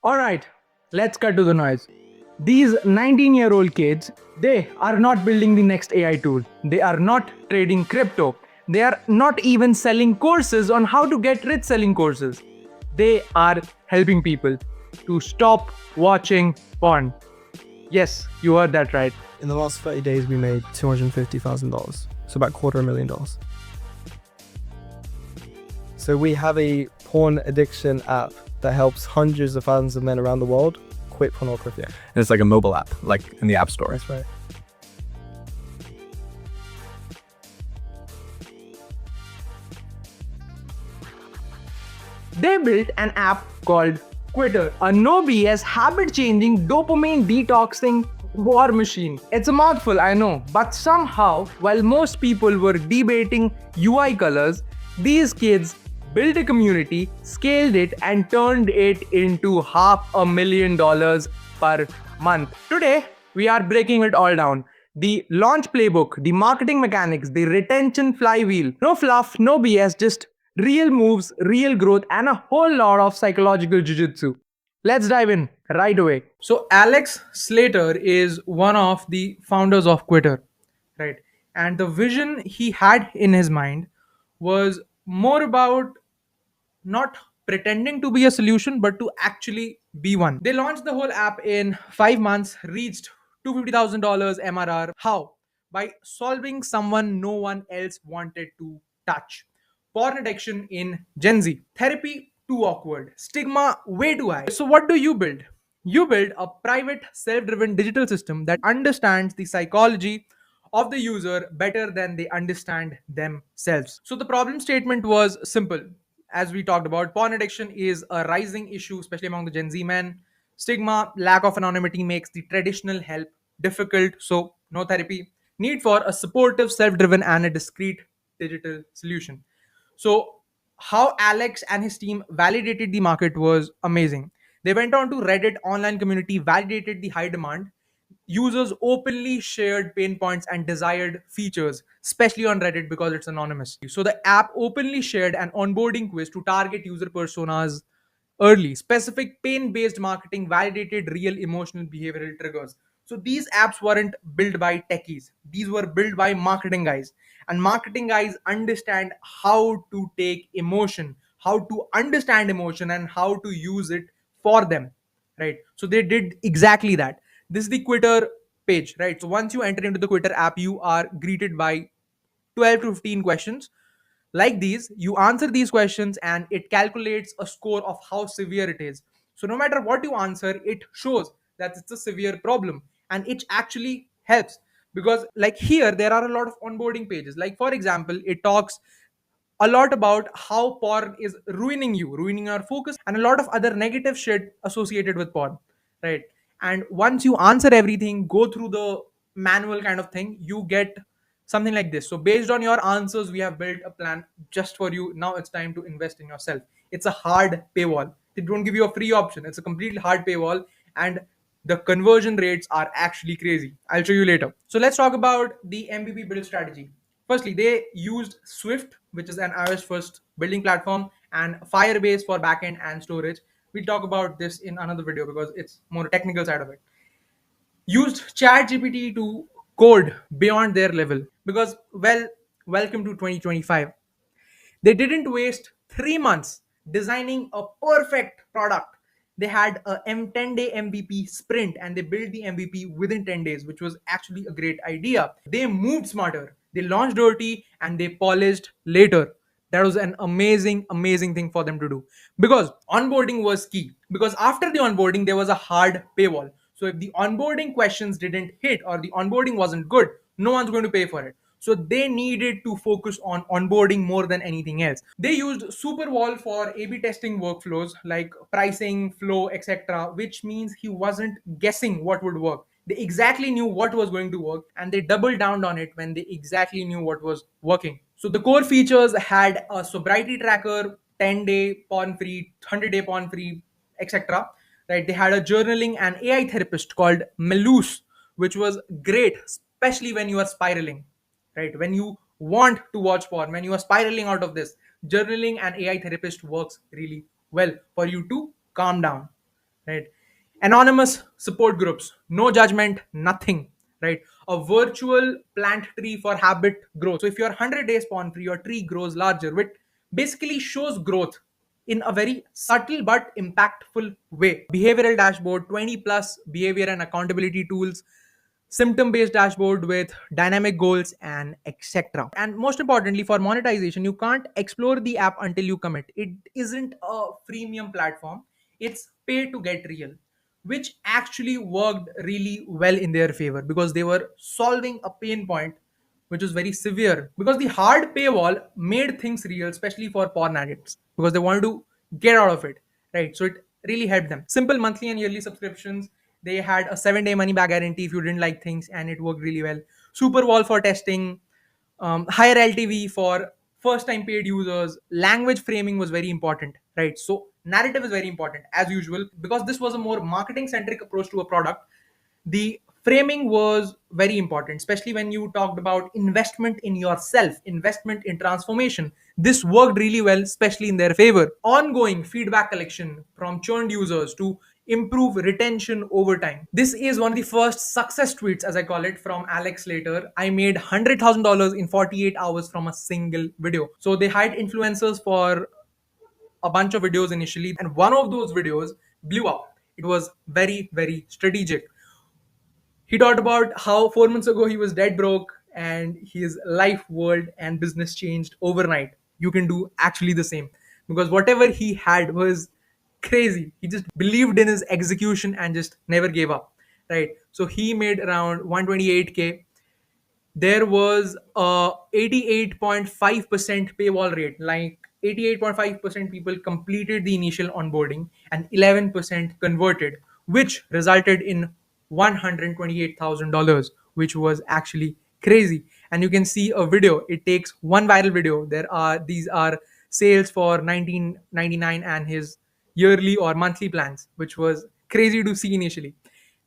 Alright, let's cut to the noise. These 19-year-old kids, they are not building the next AI tool. They are not trading crypto. They are not even selling courses on how to get rich selling courses. They are helping people to stop watching porn. Yes, you heard that right. In the last 30 days, we made $250,000, so about $250,000. So we have a porn addiction app that helps hundreds of thousands of men around the world quit pornography. And it's like a mobile app, like in the App Store. That's right. They built an app called Quittr, a no BS habit changing dopamine detoxing war machine. It's a mouthful, I know, but somehow, while most people were debating UI colors, these kids built a community, scaled it, and turned it into $500,000 per month. Today, we are breaking it all down. The launch playbook, the marketing mechanics, the retention flywheel. No fluff, no BS, just real moves, real growth, and a whole lot of psychological jujitsu. Let's dive in right away. So, Alex Slater is one of the founders of Quittr, right? And the vision he had in his mind was more about not pretending to be a solution, but to actually be one. They launched the whole app in 5 months, reached $250,000 MRR. How? By solving someone no one else wanted to touch. Porn addiction in Gen Z. Therapy too awkward. Stigma way too high. So, what do you build? You build a private, self driven digital system that understands the psychology of the user better than they understand themselves. So, the problem statement was simple. As we talked about, porn addiction is a rising issue, especially among the Gen Z men. Stigma, lack of anonymity makes the traditional help difficult. So, no therapy. Need for a supportive, self driven, and a discreet digital solution. So, how Alex and his team validated the market was amazing. They went on to Reddit online community, validated the high demand. Users openly shared pain points and desired features, especially on Reddit because it's anonymous. So the app openly shared an onboarding quiz to target user personas early. Specific pain-based marketing validated real emotional behavioral triggers. So these apps weren't built by techies. These were built by marketing guys. And marketing guys understand how to take emotion, how to understand emotion, and how to use it for them. Right. So they did exactly that. This is the Quittr page, right? So once you enter into the Quittr app, you are greeted by 12 to 15 questions like these. You answer these questions and it calculates a score of how severe it is. So no matter what you answer, it shows that it's a severe problem, and it actually helps because like here there are a lot of onboarding pages. Like for example, it talks a lot about how porn is ruining you, ruining your focus, and a lot of other negative shit associated with porn, right? And once you answer everything, go through the manual kind of thing, you get something like this. So, based on your answers, we have built a plan just for you. Now it's time to invest in yourself. It's a hard paywall. They don't give you a free option, it's a completely hard paywall. And the conversion rates are actually crazy. I'll show you later. So let's talk about the MVP build strategy. Firstly, they used Swift, which is an iOS first building platform, and Firebase for backend and storage. We'll talk about this in another video because it's more technical side of it. Used ChatGPT to code beyond their level because, well, welcome to 2025. They didn't waste 3 months designing a perfect product. They had a 10-day MVP sprint and they built the MVP within 10 days, which was actually a great idea. They moved smarter. They launched dirty and they polished later. That was an amazing, amazing thing for them to do because onboarding was key. Because after the onboarding, there was a hard paywall. So if the onboarding questions didn't hit or the onboarding wasn't good, no one's going to pay for it. So they needed to focus on onboarding more than anything else. They used Superwall for A/B testing workflows like pricing, flow, etc., which means he wasn't guessing what would work. They exactly knew what was going to work and they doubled down on it when they exactly knew what was working. So the core features had a sobriety tracker, 10-day porn free, 100-day porn free, etc. Right? They had a journaling and AI therapist called Melus, which was great, especially when you are spiraling, right? When you want to watch porn, when you are spiraling out of this, journaling and AI therapist works really well for you to calm down. right? Anonymous support groups, no judgment, nothing, right? A virtual plant tree for habit growth. So if you're 100 days spawn free, your tree grows larger, which basically shows growth in a very subtle but impactful way. Behavioral dashboard, 20 plus behavior and accountability tools, symptom based dashboard with dynamic goals, and etc. And most importantly, for monetization, you can't explore the app until you commit. It isn't a freemium platform, it's pay to get real, which actually worked really well in their favor because they were solving a pain point which was very severe, because the hard paywall made things real, especially for porn addicts, because they wanted to get out of it, right? So it really helped them. Simple monthly and yearly subscriptions. They had a 7-day money back guarantee if you didn't like things, and it worked really well. Super wall for testing, higher LTV for first time paid users. Language framing was very important, right? So narrative is very important as usual, because this was a more marketing centric approach to a product. The framing was very important, especially when you talked about investment in yourself, investment in transformation. This worked really well, especially in their favor. Ongoing feedback collection from churned users to improve retention over time. This is one of the first success tweets, as I call it, from Alex Slater. I made $100,000 in 48 hours from a single video. So they hired influencers for a bunch of videos initially, and one of those videos blew up. It was very, very strategic. He talked about how 4 months ago he was dead broke and his life, world, and business changed overnight. You can do actually the same, because whatever he had was crazy. He just believed in his execution and just never gave up, right? So he made around 128K. There was a 88.5% paywall rate. Like 88.5% people completed the initial onboarding and 11% converted, which resulted in $128,000, which was actually crazy. And you can see a video. It takes one viral video. These are sales for 1999 and his yearly or monthly plans, which was crazy to see initially.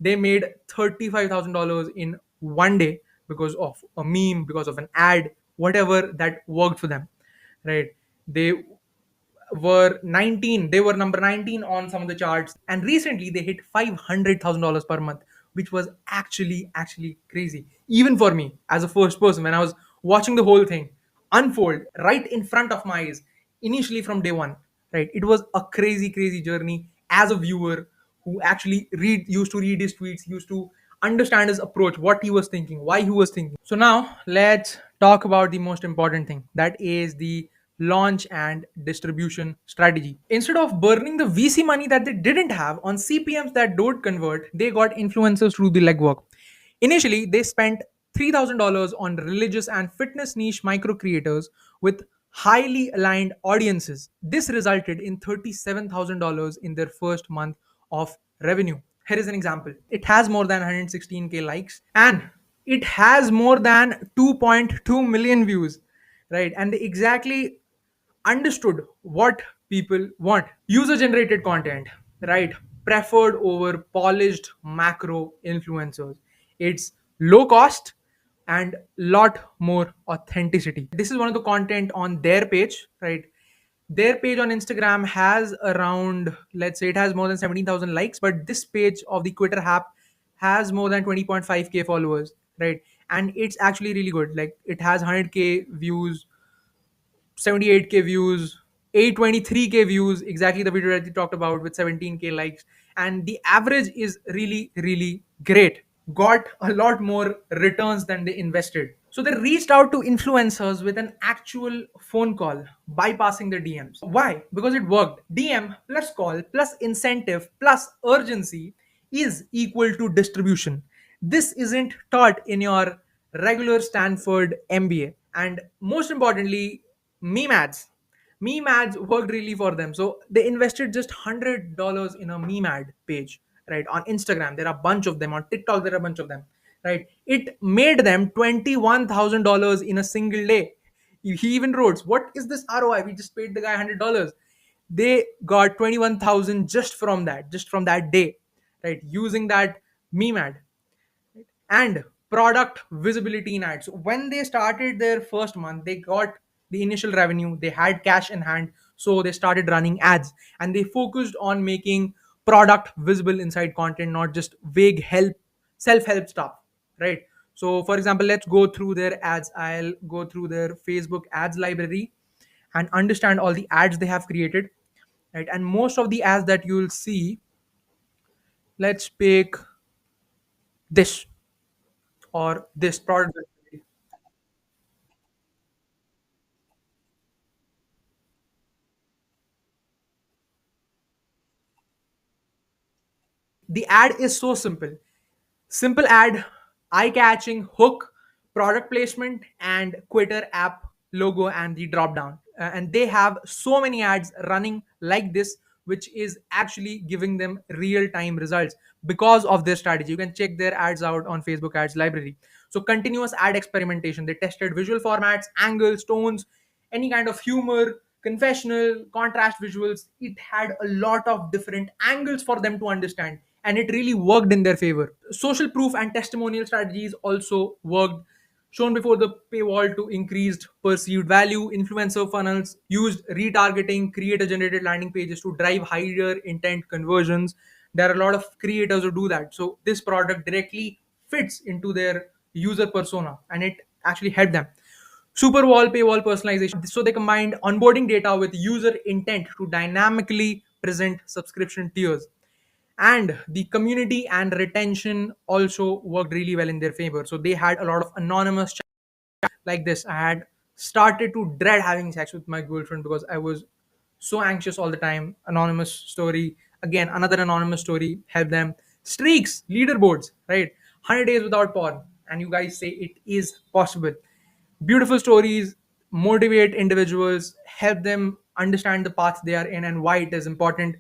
They made $35,000 in one day because of a meme, because of an ad, whatever that worked for them, right? They they were number 19 on some of the charts, and recently they hit $500,000 per month, which was actually crazy even for me as a first person when I was watching the whole thing unfold right in front of my eyes initially from day one, right? It was a crazy journey as a viewer who actually used to read his tweets, used to understand his approach, what he was thinking, why he was thinking. So now let's talk about the most important thing, that is the launch and distribution strategy. Instead of burning the VC money that they didn't have on CPMs that don't convert, they got influencers through the legwork. Initially, they spent $3,000 on religious and fitness niche micro creators with highly aligned audiences. This resulted in $37,000 in their first month of revenue. Here is an example. It has more than 116K likes and it has more than 2.2 million views, right? And they exactly understood what people want. User generated content, right? Preferred over polished macro influencers. It's low cost and lot more authenticity. This is one of the content on their page, right? Their page on Instagram has around, let's say it has more than 17,000 likes, but this page of the Quittr app has more than 20.5K followers, right? And it's actually really good. Like it has 100K views, 78K views, 823K views, exactly the video that we talked about with 17K likes. And the average is really great. Got a lot more returns than they invested. So they reached out to influencers with an actual phone call, bypassing the DMs. Why? Because it worked. DM plus call plus incentive plus urgency is equal to distribution. This isn't taught in your regular Stanford MBA. And most importantly, meme ads. Meme ads worked really for them. So they invested just $100 in a meme ad page, right? On Instagram, there are a bunch of them. On TikTok, there are a bunch of them, right? It made them $21,000 in a single day. He even wrote, "What is this ROI? We just paid the guy $100." They got 21,000 just from that day, right? Using that meme ad and product visibility in ads. So when they started their first month, they got the initial revenue, they had cash in hand, so they started running ads and they focused on making product visible inside content, not just vague self-help stuff, right? So for example, let's go through their ads. I'll go through their Facebook ads library and understand all the ads they have created, right? And most of the ads that you'll see, let's pick this or this product. The ad is so simple ad, eye catching hook, product placement, and Quittr app logo and the drop down. And they have so many ads running like this, which is actually giving them real time results because of their strategy. You can check their ads out on Facebook ads library. So continuous ad experimentation, they tested visual formats, angles, tones, any kind of humor, confessional, contrast visuals. It had a lot of different angles for them to understand, and it really worked in their favor. Social proof and testimonial strategies also worked. Shown before the paywall to increased perceived value. Influencer funnels used retargeting, creator generated landing pages to drive higher intent conversions. There are a lot of creators who do that. So this product directly fits into their user persona and it actually helped them. Super wall paywall personalization. So they combined onboarding data with user intent to dynamically present subscription tiers. And the community and retention also worked really well in their favor. So they had a lot of anonymous like this. I had started to dread having sex with my girlfriend because I was so anxious all the time. Anonymous story. Again, another anonymous story. Help them. Streaks, leaderboards, right? 100 days without porn. And you guys say it is possible. Beautiful stories, motivate individuals, help them understand the path they are in and why it is important.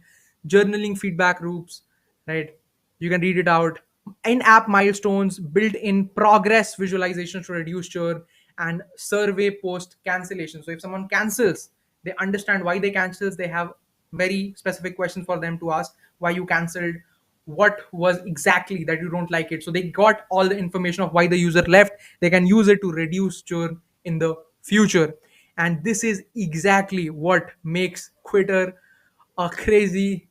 Journaling feedback loops, right? You can read it out. In-app milestones, built-in progress visualization to reduce churn, and survey post cancellation. So if someone cancels, they understand why they cancels. They have very specific questions for them to ask why you cancelled, what was exactly that you don't like it. So they got all the information of why the user left. They can use it to reduce churn in the future. And this is exactly what makes Quittr a crazy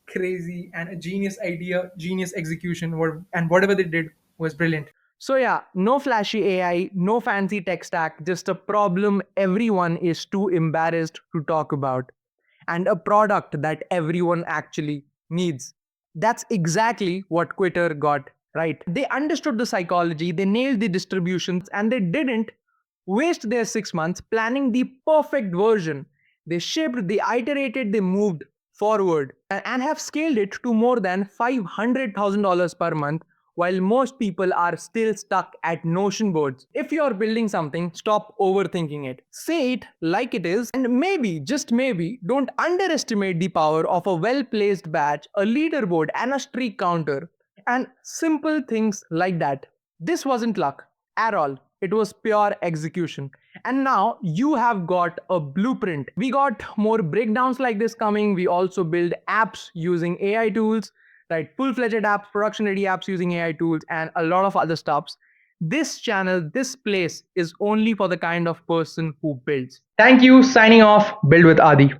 and a genius idea, genius execution, and whatever they did was brilliant. So yeah, no flashy AI, no fancy tech stack, just a problem everyone is too embarrassed to talk about, and a product that everyone actually needs. That's exactly what Quittr got right. They understood the psychology, they nailed the distributions, and they didn't waste their 6 months planning the perfect version. They shipped, they iterated, they moved forward and have scaled it to more than $500,000 per month while most people are still stuck at Notion boards. If you're building something, stop overthinking it. Say it like it is, and maybe, just maybe, don't underestimate the power of a well placed badge, a leaderboard, and a streak counter, and simple things like that. This wasn't luck at all. It was pure execution. And now you have got a blueprint. We got more breakdowns like this coming. We also build apps using AI tools, right? Full-fledged apps, production-ready apps using AI tools, and a lot of other stuffs. This channel, this place is only for the kind of person who builds. Thank you. Signing off. Build with Adi.